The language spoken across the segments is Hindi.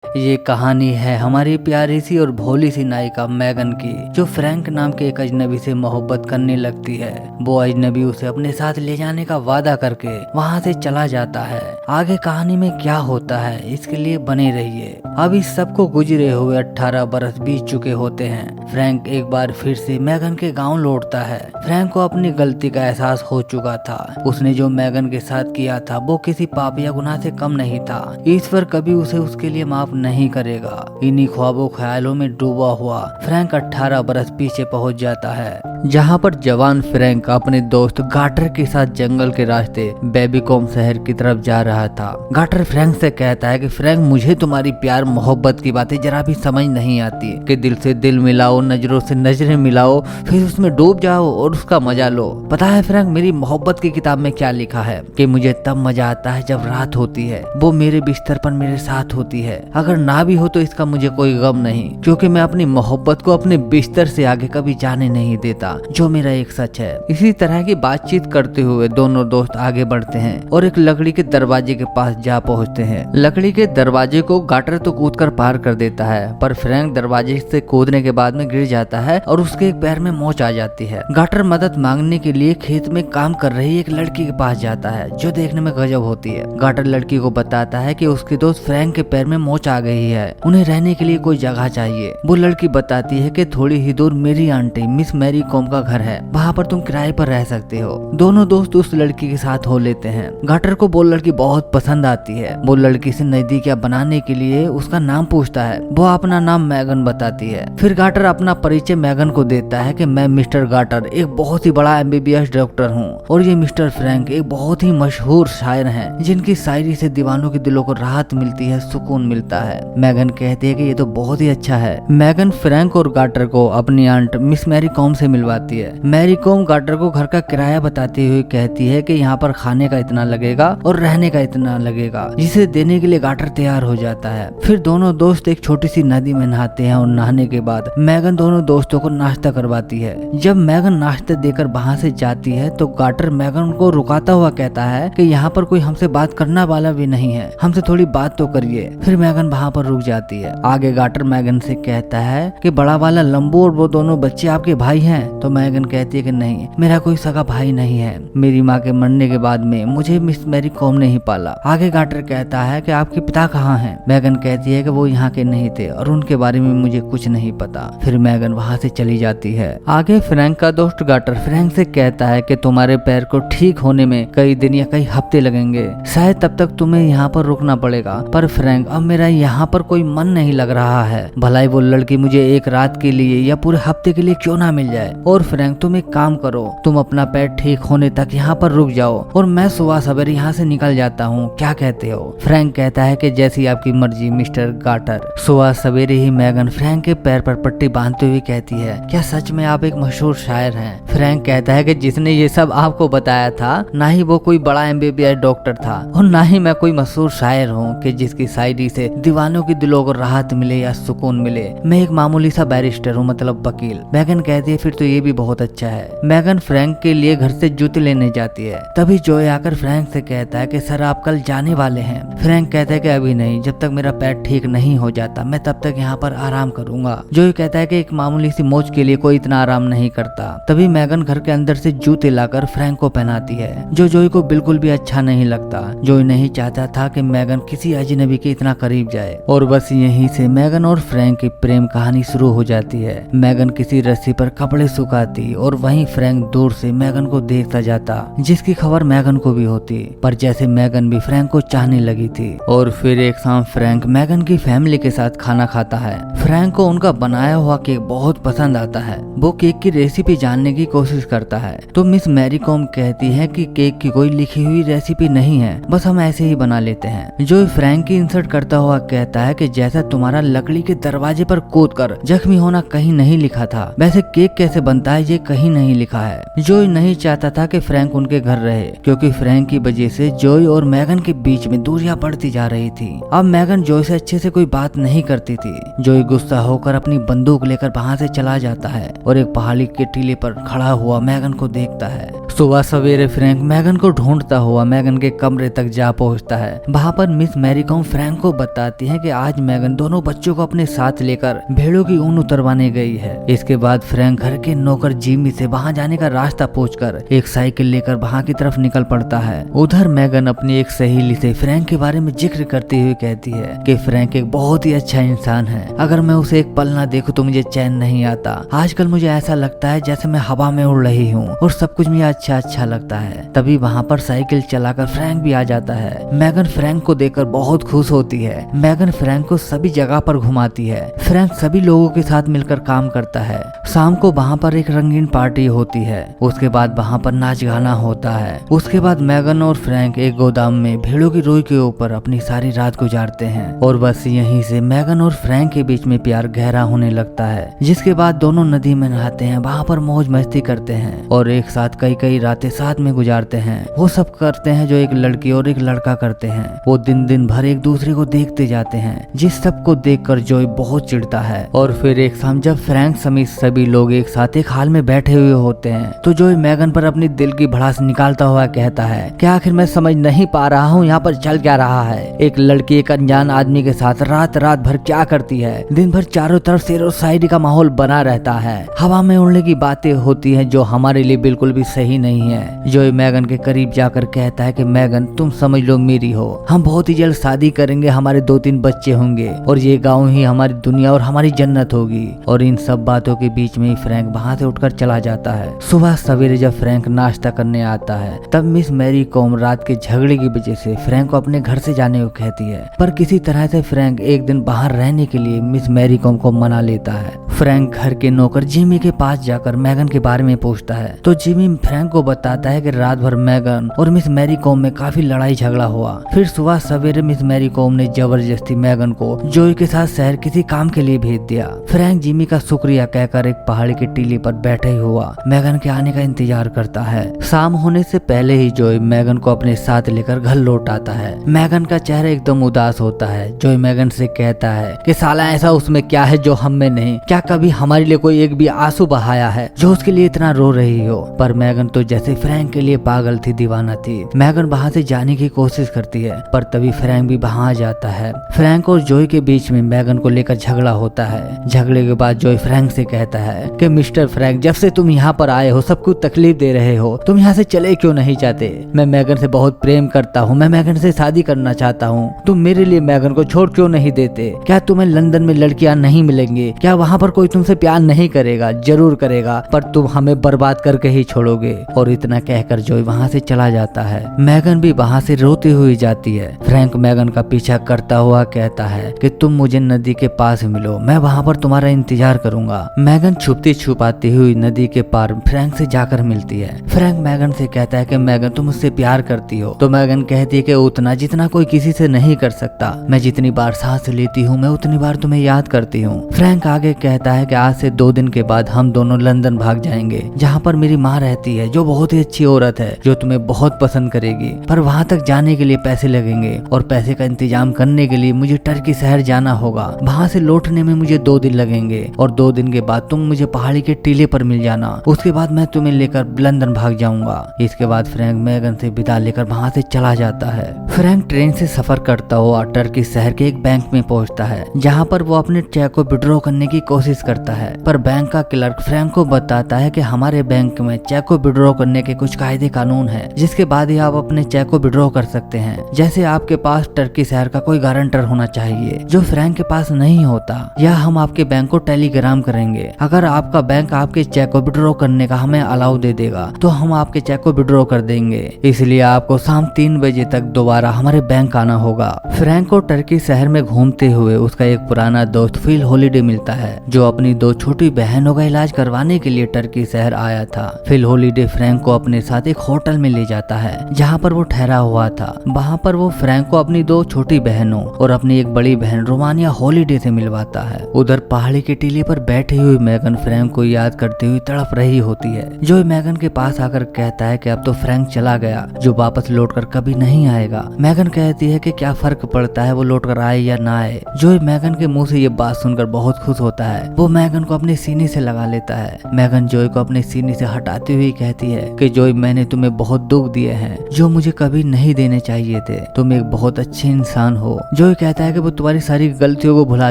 ये कहानी है हमारी प्यारी सी और भोली सी नायिका मैगन की, जो फ्रैंक नाम के एक अजनबी से मोहब्बत करने लगती है। वो अजनबी उसे अपने साथ ले जाने का वादा करके वहाँ से चला जाता है। आगे कहानी में क्या होता है इसके लिए बने रहिए। अब इस सब को गुजरे हुए 18 बरस बीत चुके होते हैं। फ्रैंक एक बार फिर से मैगन के गाँव लौटता है। फ्रैंक को अपनी गलती का एहसास हो चुका था। उसने जो मैगन के साथ किया था वो किसी पाप या गुनाह से कम नहीं था। ईश्वर कभी उसे उसके लिए माफ नहीं करेगा। इन्हीं ख्वाबों ख्यालों में डूबा हुआ फ्रैंक 18 बरस पीछे पहुंच जाता है, जहां पर जवान फ्रैंक अपने दोस्त गाटर के साथ जंगल के रास्ते बेबीकॉम शहर की तरफ जा रहा था। गाटर फ्रैंक से कहता है कि फ्रैंक, मुझे तुम्हारी प्यार मोहब्बत की बातें जरा भी समझ नहीं आती कि दिल से दिल मिलाओ, नजरों से नजरें मिलाओ, फिर उसमें डूब जाओ और उसका मजा लो। पता है फ्रैंक, मेरी मोहब्बत की किताब में क्या लिखा है कि मुझे तब मजा आता है जब रात होती है, वो मेरे बिस्तर पर मेरे साथ होती है। अगर ना भी हो तो इसका मुझे कोई गम नहीं, क्योंकि मैं अपनी मोहब्बत को अपने बिस्तर से आगे कभी जाने नहीं देता, जो मेरा एक सच है। इसी तरह की बातचीत करते हुए दोनों दोस्त आगे बढ़ते हैं और एक लकड़ी के दरवाजे के पास जा पहुंचते हैं। लकड़ी के दरवाजे को गाटर तो कूदकर पार कर देता है, पर फ्रैंक दरवाजे से कूदने के बाद में गिर जाता है और उसके एक पैर में मोच आ जाती है। गाटर मदद मांगने के लिए खेत में काम कर रही एक लड़की के पास जाता है, जो देखने में गजब होती है। गाटर लड़की को बताता है कि उसके दोस्त फ्रैंक के पैर में मोच आ गई है, उन्हें रहने के लिए कोई जगह चाहिए। वो लड़की बताती है कि थोड़ी ही दूर मेरी आंटी मिस मैरी कॉम का घर है, वहाँ पर तुम किराए पर रह सकते हो। दोनों दोस्त उस लड़की के साथ हो लेते हैं। गाटर को वो लड़की बहुत पसंद आती है। वो लड़की से नजदीकियां बनाने के लिए उसका नाम पूछता है। वो अपना नाम मैगन बताती है। फिर गाटर अपना परिचय मैगन को देता है कि मैं मिस्टर गाटर एक बहुत ही बड़ा MBBS डॉक्टर हूँ, और ये मिस्टर फ्रैंक एक बहुत ही मशहूर शायर हैं, जिनकी शायरी से दीवानों के दिलों को राहत मिलती है, सुकून मिलता है। मैगन कहती है कि ये तो बहुत ही अच्छा है। मैगन फ्रैंक और गाटर को अपनी आंट मिस मैरी कॉम से मिलवाती है। मैरी कॉम गाटर को घर का किराया बताते हुए कहती है कि यहाँ पर खाने का इतना लगेगा और रहने का इतना लगेगा, जिसे देने के लिए गाटर तैयार हो जाता है। फिर दोनों दोस्त एक छोटी सी नदी में नहाते हैं और नहाने के बाद मैगन दोनों दोस्तों को नाश्ता करवाती है। जब मैगन नाश्ता देकर वहाँ से जाती है तो गाटर मैगन को रुकाता हुआ कहता है कि यहाँ पर कोई हमसे बात करने वाला भी नहीं है, हमसे थोड़ी बात तो करिए। फिर मैगन वहाँ पर रुक जाती है। आगे गाटर मैगन से कहता है कि बड़ा वाला लंबू और वो दोनों बच्चे आपके भाई हैं? तो मैगन कहती है कि नहीं, मेरा कोई सगा भाई नहीं है। मेरी माँ के मरने के बाद में मुझे मिस मैरी कॉम ने ही पाला। आगे गाटर कहता है कि आपके पिता कहाँ हैं? मैगन कहती है कि वो यहाँ के नहीं थे और उनके बारे में मुझे कुछ नहीं पता। फिर मैगन वहाँ से चली जाती है। आगे फ्रैंक का दोस्त गाटर फ्रैंक से कहता है कि तुम्हारे पैर को ठीक होने में कई दिन या कई हफ्ते लगेंगे, शायद तब तक तुम्हें यहाँ पर रुकना पड़ेगा। पर फ्रैंक, अब मेरा यहाँ पर कोई मन नहीं लग रहा है, भलाई वो लड़की मुझे एक रात के लिए या पूरे हफ्ते के लिए क्यों ना मिल जाए। और फ्रैंक, तुम एक काम करो, तुम अपना पैर ठीक होने तक यहाँ पर रुक जाओ और मैं सुबह सवेरे यहाँ से निकल जाता हूँ, क्या कहते हो? फ्रैंक कहता है कि जैसी आपकी मर्जी मिस्टर गाटर। सुबह सवेरे ही मैगन फ्रैंक के पैर पर पट्टी बांधते हुए कहती है, क्या सच में आप एक मशहूर शायर हैं? फ्रैंक कहता है कि जिसने ये सब आपको बताया था, ना ही वो कोई बड़ा MBBS डॉक्टर था और ना ही मैं कोई मशहूर शायर हूँ कि जिसकी शायरी से दीवानों के दिलों को राहत मिले या सुकून मिले। मैं एक मामूली सा बैरिस्टर हूँ, मतलब वकील। मैगन कहती है फिर तो ये भी बहुत अच्छा है। मैगन फ्रैंक के लिए घर से जूते लेने जाती है। तभी जॉय आकर फ्रैंक से कहता है कि सर आप कल जाने वाले हैं? फ्रैंक कहता है कि अभी नहीं, जब तक मेरा पैर ठीक नहीं हो जाता मैं तब तक यहाँ पर आराम करूंगा। जॉय कहता है कि एक मामूली सी मोच के लिए कोई इतना आराम नहीं करता। तभी मैगन घर के अंदर से जूते लाकर फ्रैंक को पहनाती है, जो जॉय को बिल्कुल भी अच्छा नहीं लगता। जॉय नहीं चाहता था कि मैगन किसी अजनबी के इतना करीब जाए, और बस यहीं से मैगन और फ्रैंक की प्रेम कहानी शुरू हो जाती है। मैगन किसी रस्सी पर कपड़े सुखाती और वहीं फ्रैंक दूर से मैगन को देखता जाता, जिसकी खबर मैगन को भी होती, पर जैसे मैगन भी फ्रैंक को चाहने लगी थी। और फिर एक शाम फ्रैंक मैगन की फैमिली के साथ खाना खाता है। फ्रैंक को उनका बनाया हुआ केक बहुत पसंद आता है। वो केक की रेसिपी जानने की कोशिश करता है तो मिस मैरी कॉम कहती है कि केक की कोई लिखी हुई रेसिपी नहीं है, बस हम ऐसे ही बना लेते हैं। जो फ्रैंक की इंसल्ट करता हुआ कहता है कि जैसा तुम्हारा लकड़ी के दरवाजे पर कूदकर जख्मी होना कहीं नहीं लिखा था, वैसे केक कैसे बनता है ये कहीं नहीं लिखा है। जॉय नहीं चाहता था कि फ्रैंक उनके घर रहे, क्योंकि फ्रैंक की वजह से जॉय और मैगन के बीच में दूरियां बढ़ती जा रही थी। अब मैगन जॉय से अच्छे से कोई बात नहीं करती थी। जॉय गुस्सा होकर अपनी बंदूक लेकर वहाँ से चला जाता है और एक पहाड़ी के टीले पर खड़ा हुआ मैगन को देखता है। सुबह सवेरे फ्रैंक मैगन को ढूंढता हुआ मैगन के कमरे तक जा पहुंचता है। वहाँ पर मिस मैरी कॉम फ्रैंक को बताती है कि आज मैगन दोनों बच्चों को अपने साथ लेकर भेड़ों की ऊन उतरवाने गई है। इसके बाद फ्रैंक घर के नौकर जिमी से वहाँ जाने का रास्ता पूछकर एक साइकिल लेकर वहाँ की तरफ निकल पड़ता है। उधर मैगन अपनी एक सहेली से फ्रैंक के बारे में जिक्र करते हुए कहती है कि फ्रैंक एक बहुत ही अच्छा इंसान है, अगर मैं उसे एक पल ना देखूं तो मुझे चैन नहीं आता। आजकल मुझे ऐसा लगता है जैसे मैं हवा में उड़ रही हूँ और सब कुछ मुझे अच्छा लगता है। तभी वहाँ पर साइकिल चलाकर फ्रैंक भी आ जाता है। मैगन फ्रैंक को देखकर बहुत खुश होती है। मैगन फ्रैंक को सभी जगह पर घुमाती है। फ्रैंक सभी लोगों के साथ मिलकर काम करता है। शाम को वहाँ पर एक रंगीन पार्टी होती है। उसके बाद वहाँ पर नाच गाना होता है। उसके बाद मैगन और फ्रैंक एक गोदाम में भेड़ों की रोई के ऊपर अपनी सारी रात गुजारते हैं और बस यहीं से मैगन और फ्रैंक के बीच में प्यार गहरा होने लगता है। जिसके बाद दोनों नदी में नहाते हैं, वहाँ पर मौज मस्ती करते हैं और एक साथ कई रातें साथ में गुजारते हैं। वो सब करते हैं जो एक लड़की और एक लड़का करते हैं। वो दिन भर एक दूसरे को देखते जाते हैं, जिस सब को देखकर जॉय बहुत चिढ़ता है। और फिर एक शाम जब फ्रैंक समेत सभी लोग एक साथ एक हाल में बैठे हुए होते हैं तो जॉय मैगन पर अपनी दिल की भड़ास निकालता हुआ कहता है कि आखिर मैं समझ नहीं पा रहा हूँ यहाँ पर चल क्या रहा है। एक लड़की एक अनजान आदमी के साथ रात भर क्या करती है। दिन भर चारों तरफ शेरो शायरी का माहौल बना रहता है। हवा में उड़ने की बातें होती हैं जो हमारे लिए बिल्कुल भी सही नहीं है। जॉय मैगन के करीब जाकर कहता है कि मैगन तुम समझ लो मेरी हो, हम बहुत ही जल्द शादी करेंगे, हमारे 2-3 बच्चे होंगे और ये गाँव ही हमारी दुनिया और हमारी जन्नत होगी। और इन सब बातों के बीच में ही फ्रैंक वहाँ से उठकर चला जाता है। सुबह सवेरे जब फ्रैंक नाश्ता करने आता है तब मिस मैरी कॉम रात के झगड़े की वजह से फ्रैंक को अपने घर से जाने को कहती है, पर किसी तरह से फ्रैंक एक दिन बाहर रहने के लिए मिस मैरी कॉम को मना लेता है। फ्रैंक घर के नौकर जिमी के पास जाकर मैगन के बारे में पूछता है तो जिमी फ्रैंक को बताता है कि रात भर मैगन और मिस मैरी कॉम में काफी लड़ाई झगड़ा हुआ। फिर सुबह सवेरे मिस मैरी कॉम ने जबरदस्ती मैगन को जॉय के साथ शहर किसी काम के लिए भेज दिया। फ्रैंक जिमी का शुक्रिया कहकर एक पहाड़ी की टीले पर बैठे हुआ मैगन के आने का इंतजार करता है। शाम होने से पहले ही जॉय मैगन को अपने साथ लेकर घर लौट आता है। मैगन का चेहरा एकदम उदास होता है। जॉय मैगन से कहता है कि साला ऐसा उसमें क्या है जो हम में नहीं, क्या कभी हमारे लिए कोई एक भी आंसू बहाया है जो उसके लिए इतना रो रही हो। पर मैगन तो जैसे फ्रैंक के लिए पागल थी, दीवाना थी। मैगन वहाँ से जाने की कोशिश करती है पर तभी फ्रैंक भी वहाँ आ जाता है। फ्रैंक और जॉय के बीच में मैगन को लेकर झगड़ा होता है। झगड़े के बाद जॉय फ्रैंक से कहता है कि मिस्टर फ्रैंक, जब से तुम यहाँ पर आए हो सबको तकलीफ दे रहे हो, तुम यहाँ से चले क्यों नहीं चाहते? मैं मैगन से बहुत प्रेम करता हूँ, मैं मैगन से शादी करना चाहता हूँ, तुम मेरे लिए मैगन को छोड़ क्यों नहीं देते? क्या तुम्हें लंदन में लड़कियां नहीं मिलेंगी? क्या वहाँ पर कोई तुमसे प्यार नहीं करेगा? जरूर करेगा, पर तुम हमें बर्बाद करके ही छोड़ोगे। और इतना कहकर जॉय वहाँ से चला जाता है। मैगन भी वहाँ से रोती हुई जाती है। फ्रैंक मैगन का पीछा करता हुआ कहता है कि तुम मुझे नदी के पास मिलो, मैं वहाँ पर तुम्हारा इंतजार करूंगा। मैगन छुपती छुपाती हुई नदी के पार फ्रैंक से जाकर मिलती है। फ्रैंक मैगन से कहता है कि मैगन तुम मुझसे प्यार करती हो? तो मैगन कहती है कि उतना जितना कोई किसी से नहीं कर सकता। मैं जितनी बार सांस लेती हूँ मैं उतनी बार तुम्हें याद करती हूँ। फ्रैंक आगे कहता है कि आज से 2 दिन के बाद हम दोनों लंदन भाग जाएंगे, जहाँ पर मेरी माँ रहती है, जो बहुत ही अच्छी औरत है, जो तुम्हें बहुत पसंद करेगी। पर वहाँ तक जाने के लिए पैसे लगेंगे और पैसे का इंतजाम करने के लिए मुझे टर्की शहर जाना होगा। वहाँ से लौटने में मुझे 2 दिन लगेंगे और 2 दिन के बाद तुम मुझे पहाड़ी के टीले पर मिल जाना। उसके बाद मैं तुम्हें लेकर लंदन भाग जाऊंगा। इसके बाद फ्रैंक मैगन से विदा लेकर वहाँ से चला जाता है। फ्रैंक ट्रेन से सफर करता हुआ टर्की शहर के एक बैंक में पहुंचता है, जहां पर वो अपने चेक को विड्रॉ करने की कोशिश करता है। पर बैंक का क्लर्क फ्रैंक को बताता है कि हमारे बैंक में चेक को विड्रॉ करने के कुछ कायदे कानून है, जिसके बाद ही आप अपने चेक को विड्रॉ कर सकते हैं। जैसे आपके पास टर्की शहर का कोई गारंटर होना चाहिए, जो फ्रैंक के पास नहीं होता, या हम आपके बैंक को टेलीग्राम करेंगे। अगर आपका बैंक आपके चेक को विड्रॉ करने का हमें अलाउ दे देगा तो हम आपके चेक को विड्रॉ कर देंगे। इसलिए आपको शाम 3 बजे तक दोबारा हमारे बैंक आना होगा। फ्रैंक को टर्की शहर में घूमते हुए उसका एक पुराना दोस्त फिल हॉलिडे मिलता है, जो अपनी 2 छोटी बहनों का इलाज करवाने के लिए टर्की शहर आया था। फिल हॉलिडे फ्रैंक को अपने साथ एक होटल में ले जाता है, जहाँ पर वो ठहरा हुआ था। वहाँ पर वो फ्रैंक को अपनी 2 छोटी बहनों और अपनी एक बड़ी बहन रोमानिया हॉलिडे से मिलवाता है। उधर पहाड़ी के टीले पर बैठी हुई मैगन फ्रैंक को याद करती हुई तड़प रही होती है। जो मैगन के पास आकर कहता है कि अब तो फ्रैंक चला गया, जो वापस लौटकर कभी नहीं आएगा। मैगन कहती है कि क्या फर्क पड़ता है वो लौटकर आए या ना आए। जो मैगन के मुंह से ये बात सुनकर बहुत खुश होता है वो मैगन को अपने सीने से लगा लेता है। मैगन जॉय को अपने सीने से हटाते हुए कहती है कि जॉय, मैंने तुम्हें बहुत दुख दिए हैं जो मुझे कभी नहीं देने चाहिए थे। तुम एक बहुत अच्छे इंसान हो। जॉय कहता है कि वो तुम्हारी सारी गलतियों को भुला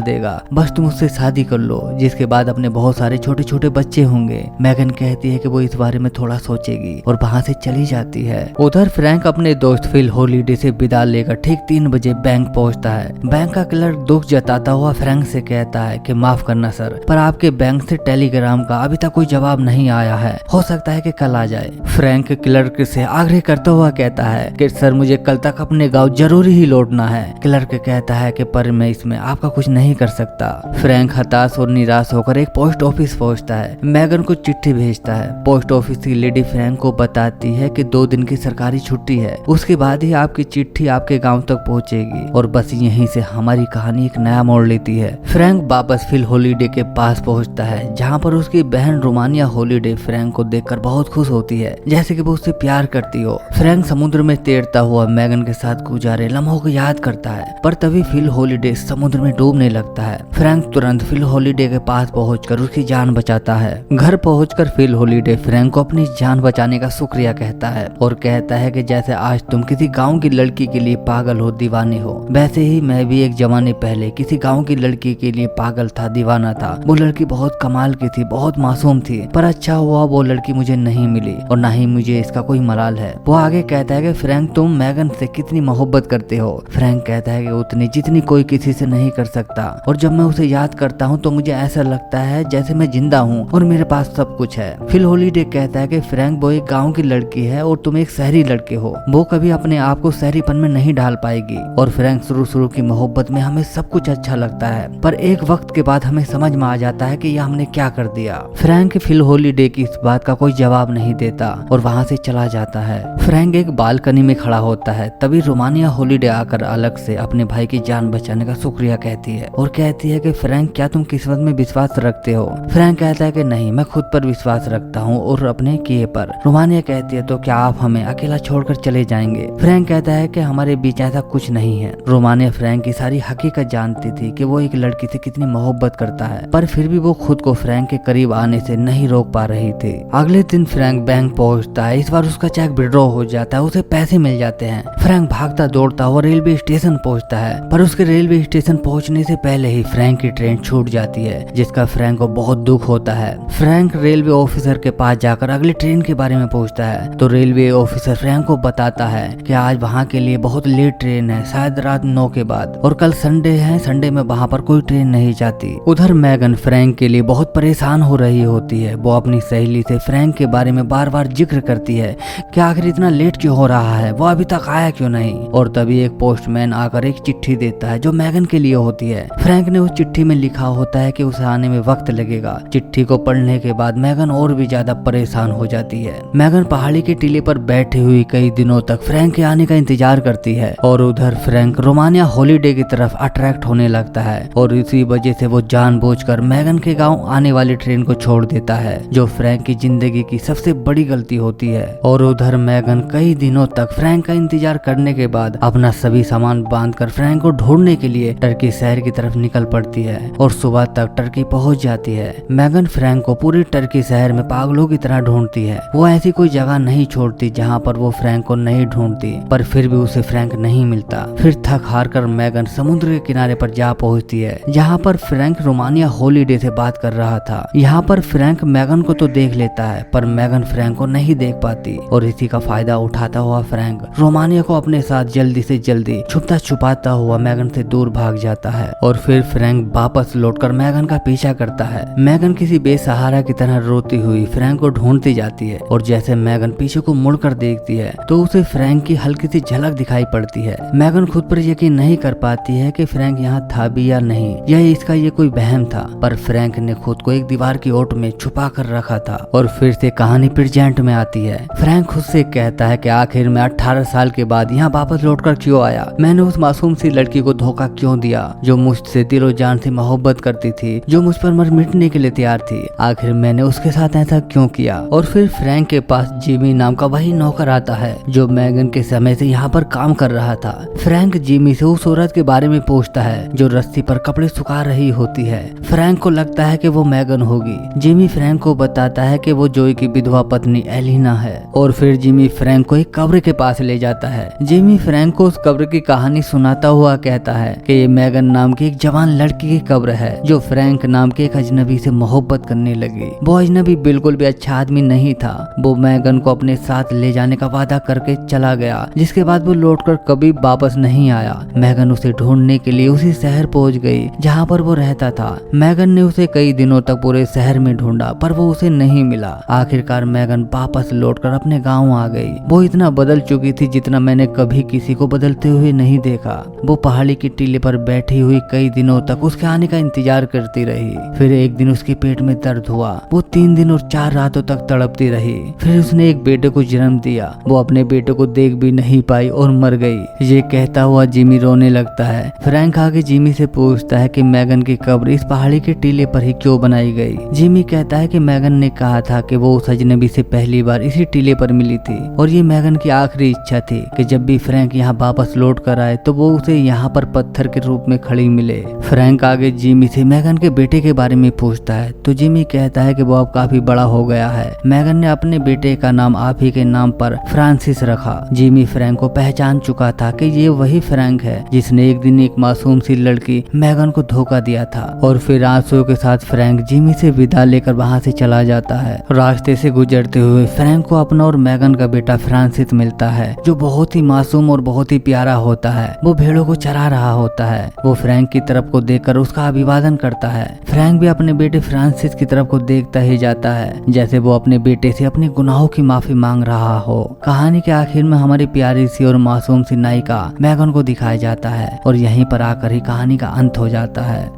देगा, बस तुम उससे शादी कर लो, जिसके बाद अपने बहुत सारे छोटे छोटे बच्चे होंगे। मैगन कहती है कि वो इस बारे में थोड़ा सोचेगी और वहाँ से चली जाती है। उधर फ्रैंक अपने दोस्त फिल हॉलिडे से विदा लेकर ठीक 3 बजे बैंक पहुँचता है। बैंक का क्लर्क दुख जताता हुआ फ्रैंक से कहता है कि माफ करना सर, पर आपके बैंक से टेलीग्राम का अभी तक कोई जवाब नहीं आया है, हो सकता है कि कल आ जाए। फ्रैंक क्लर्क से आग्रह करता हुआ कहता है कि सर मुझे कल तक अपने गांव जरूरी ही लौटना है। क्लर्क कहता है कि पर मैं इसमें आपका कुछ नहीं कर सकता। फ्रैंक हताश और निराश होकर एक पोस्ट ऑफिस पहुंचता है। मैगन को चिट्ठी भेजता है। पोस्ट ऑफिस की लेडी फ्रैंक को बताती है कि 2 दिन की सरकारी छुट्टी है, उसके बाद ही आपकी चिट्ठी आपके गांव तक पहुंचेगी। और बस यहीं से हमारी कहानी एक नया मोड़ लेती है। फ्रैंक वापस फिल हॉलिडे के पास पहुंचता है, जहां पर उसकी बहन रोमानिया हॉलिडे फ्रैंक को देखकर बहुत खुश होती है, जैसे कि वो उससे प्यार करती हो। फ्रैंक समुद्र में तैरता हुआ मैगन के साथ गुजारे लम्हों को याद करता है, पर तभी फिल हॉलिडे समुद्र में डूबने लगता है। फ्रैंक तुरंत फिल हॉलिडे के पास पहुंचकर उसकी जान बचाता है। घर पहुंचकर फिल हॉलिडे फ्रैंक को अपनी जान बचाने का शुक्रिया कहता है और कहता है कि जैसे आज तुम किसी गांव की लड़की के लिए पागल हो, दीवाने हो, वैसे ही मैं भी एक जमाने पहले किसी गांव की लड़की के लिए पागल था, दीवाना था। वो लड़की बहुत कमाल की थी, बहुत मासूम थी, पर अच्छा हुआ वो लड़की मुझे नहीं मिली और ना ही मुझे इसका कोई मलाल है। वो आगे कहता है कि फ्रैंक तुम मैगन से कितनी मोहब्बत करते हो। फ्रैंक कहता है कि उतनी जितनी कोई किसी से नहीं कर सकता, और जब मैं उसे याद करता हूँ तो मुझे ऐसा लगता है जैसे मैं जिंदा हूँ और मेरे पास सब कुछ है। फिल हॉलिडे कहता है कि फ्रैंक वो एक गाँव की लड़की है और तुम एक शहरी लड़के हो, वो कभी अपने आप को शहरीपन में नहीं ढाल पाएगी। और फ्रैंक शुरू की मोहब्बत में हमें सब कुछ अच्छा लगता है, पर एक वक्त के बाद हमें समझ में आ जाता है कि यह हमने क्या कर दिया। फ्रैंक फिल हॉलिडे की इस बात का कोई जवाब नहीं देता और वहाँ से चला जाता है। फ्रैंक एक बालकनी में खड़ा होता है, तभी रोमानिया हॉलिडे आकर अलग से अपने भाई की जान बचाने का शुक्रिया कहती है और कहती है कि फ्रैंक क्या तुम किस्मत में विश्वास रखते हो। फ्रैंक कहता है कि नहीं, मैं खुद पर विश्वास रखता हूँ और अपने किए पर। रोमानिया कहती है तो क्या आप हमें अकेला छोड़कर चले जाएंगे। फ्रैंक कहता है कि हमारे बीच ऐसा कुछ नहीं है। रोमानिया फ्रैंक की सारी हकीकत जानती थी कि वो एक लड़की से कितनी मोहब्बत करता है, पर फिर भी वो खुद को फ्रैंक के करीब आने से नहीं रोक पा रही थी। अगले दिन फ्रैंक बैंक पहुंचता है। इस बार उसका चेक विड्रॉ हो जाता है, उसे पैसे मिल जाते हैं। फ्रैंक भागता दौड़ता हुआ रेलवे स्टेशन पहुंचता है, पर उसके रेलवे स्टेशन पहुंचने से पहले ही फ्रैंक की ट्रेन छूट जाती है, जिसका फ्रैंक को बहुत दुख होता है। फ्रैंक रेलवे ऑफिसर के पास जाकर अगली ट्रेन के बारे में पूछता है, तो रेलवे ऑफिसर फ्रैंक को बताता है कि आज वहाँ के लिए बहुत लेट ट्रेन है, शायद रात 9 के बाद, और कल संडे है, संडे में वहाँ पर कोई ट्रेन नहीं जाती। उधर मैगन फ्रैंक के लिए बहुत परेशान हो रही होती है। वो अपनी सहेली से फ्रैंक के बारे में बार बार जिक्र करती है कि आखिर इतना लेट क्यों हो रहा है, वो अभी तक आया क्यों नहीं। और तभी एक पोस्टमैन आकर एक चिट्ठी देता है जो मैगन के लिए होती है। फ्रैंक ने उस चिट्ठी में लिखा होता है कि उसे आने में वक्त लगेगा। चिट्ठी को पढ़ने के बाद मैगन और भी ज्यादा परेशान हो जाती है। मैगन पहाड़ी के टीले पर बैठी हुई कई दिनों तक फ्रैंक के आने का इंतजार करती है, और उधर फ्रैंक रोमानिया हॉलिडे की तरफ अट्रैक्ट होने लगता है, और इसी वजह से वो जानबूझकर मैगन के गांव आने वाली ट्रेन को छोड़ देता है, जो फ्रैंक की जिंदगी की सबसे बड़ी गलती होती है। और उधर मैगन कई दिनों तक फ्रैंक का इंतजार करने के बाद अपना सभी सामान बांधकर फ्रैंक को ढूंढने के लिए टर्की शहर की तरफ निकल पड़ती है, और सुबह तक टर्की पहुंच जाती है। मैगन फ्रैंक को पूरी टर्की शहर में पागलों की तरह ढूंढती है। वो ऐसी कोई जगह नहीं छोड़ती जहाँ पर वो फ्रैंक को नहीं ढूंढती, पर फिर भी उसे फ्रैंक नहीं मिलता। फिर थक हार कर मैगन समुद्र के किनारे पर जा पहुंचती है, जहाँ पर फ्रैंक रोमानिया हॉलिडे से बात कर रहा था। यहाँ पर फ्रैंक मैगन को तो देख लेता है, पर मैगन फ्रैंक को नहीं देख पाती, और इसी का फायदा उठाता हुआ फ्रैंक रोमानिया को अपने साथ जल्दी से जल्दी छुपता छुपाता हुआ मैगन से दूर भाग जाता है। और फिर फ्रैंक वापस लौटकर मैगन का पीछा करता है। मैगन किसी बेसहारा की तरह रोती हुई फ्रैंक को ढूंढती जाती है, और जैसे मैगन पीछे को मुड़कर देखती है तो उसे फ्रैंक की हल्की सी झलक दिखाई पड़ती है। मैगन खुद पर यकीन नहीं कर पाती है कि फ्रैंक यहाँ था भी या नहीं, या इसका ये कोई वहम था, पर फ्रैंक ने खुद को एक दीवार की ओट में छुपा कर रखा था। और फिर से कहानी प्रेजेंट में आती है। फ्रैंक खुद से कहता है कि आखिर में 18 साल के बाद यहाँ वापस लौटकर क्यों आया, मैंने उस मासूम सी लड़की को धोखा क्यों दिया जो मुझसे दिलो जान से मोहब्बत करती थी, जो मुझ पर मर मिटने के लिए तैयार थी, आखिर मैंने उसके साथ ऐसा क्यों किया। और फिर फ्रैंक के पास जिमी नाम का वही नौकर आता है जो मैगन के समय से यहाँ पर काम कर रहा था। फ्रैंक जिमी से उस औरत के बारे में पूछता है जो रस्सी पर कपड़े सुखा रही होती है। फ्रैंक को लगता है कि वो मैगन होगी। जिमी फ्रैंक को बताता है कि वो जोई की विधवा पत्नी एलिना है और फिर जिमी फ्रैंक को एक कब्र के पास ले जाता है। जिमी फ्रैंक को उस कब्र की कहानी सुनाता हुआ कहता है कि ये मैगन नाम की एक जवान लड़की की कब्र है जो फ्रैंक नाम के एक अजनबी से मोहब्बत करने लगी। वो अजनबी बिल्कुल भी अच्छा आदमी नहीं था। वो मैगन को अपने साथ ले जाने का वादा करके चला गया, जिसके बाद वो लौटकर कभी वापस नहीं आया। मैगन उसे ढूंढने के लिए उसी शहर पहुंच गई जहाँ पर वो रहता था। मैगन ने उसे कई दिनों तक पूरे शहर में ढूंढा पर वो उसे नहीं मिला। आखिरकार मैगन वापस लौटकर अपने गांव आ गई। वो इतना बदल चुकी थी जितना मैंने कभी किसी को बदलते हुए नहीं देखा। वो पहाड़ी की टीले पर बैठी हुई कई दिनों तक उसके आने का इंतजार करती रही। फिर एक दिन उसके पेट में दर्द हुआ। वो 3 दिन और 4 रातों तक तड़पती रही। फिर उसने एक बेटे को जन्म दिया। वो अपने बेटे को देख भी नहीं पाई और मर गई। ये कहता हुआ जिमी रोने लगता है। फ्रैंक आगे जिमी से पूछता है कि मैगन की कब्र इस पहाड़ी के टीले पर ही क्यों बनाई गई। जिमी कहता है कि मैगन ने कहा था कि वो उस अजनबी से पहली बार इसी टीले पर मिली थी और ये मैगन की आखिरी इच्छा थी कि जब भी फ्रैंक यहाँ वापस लौट कर आए तो वो उसे यहाँ पर पत्थर के रूप में खड़ी मिले। फ्रैंक आगे जिमी से मैगन के बेटे के बारे में पूछता है तो जिमी कहता है कि वो अब काफी बड़ा हो गया है। मैगन ने अपने बेटे का नाम आप ही के नाम पर फ्रांसिस रखा। जिमी फ्रैंक को पहचान चुका था कि ये वही फ्रैंक है जिसने एक दिन एक मासूम सी लड़की मैगन को धोखा दिया था। और फिर आंसुओं के साथ फ्रैंक जिमी से विदा लेकर वहाँ से चला जाता है। रास्ते से गुजरते हुए फ्रैंक को अपना और मैगन का बेटा फ्रांसिस मिलता है जो बहुत ही मासूम और बहुत ही प्यारा होता है। वो भेड़ों को चरा रहा होता है। वो फ्रैंक की तरफ को देखकर उसका अभिवादन करता है। फ्रैंक भी अपने बेटे फ्रांसिस की तरफ को देखता ही जाता है जैसे वो अपने बेटे से अपने गुनाहों की माफी मांग रहा हो। कहानी के आखिर में हमारी प्यारी सी और मासूम सी नायिका मैगन को दिखाया जाता है और यहीं पर आकर ही कहानी का अंत हो जाता है।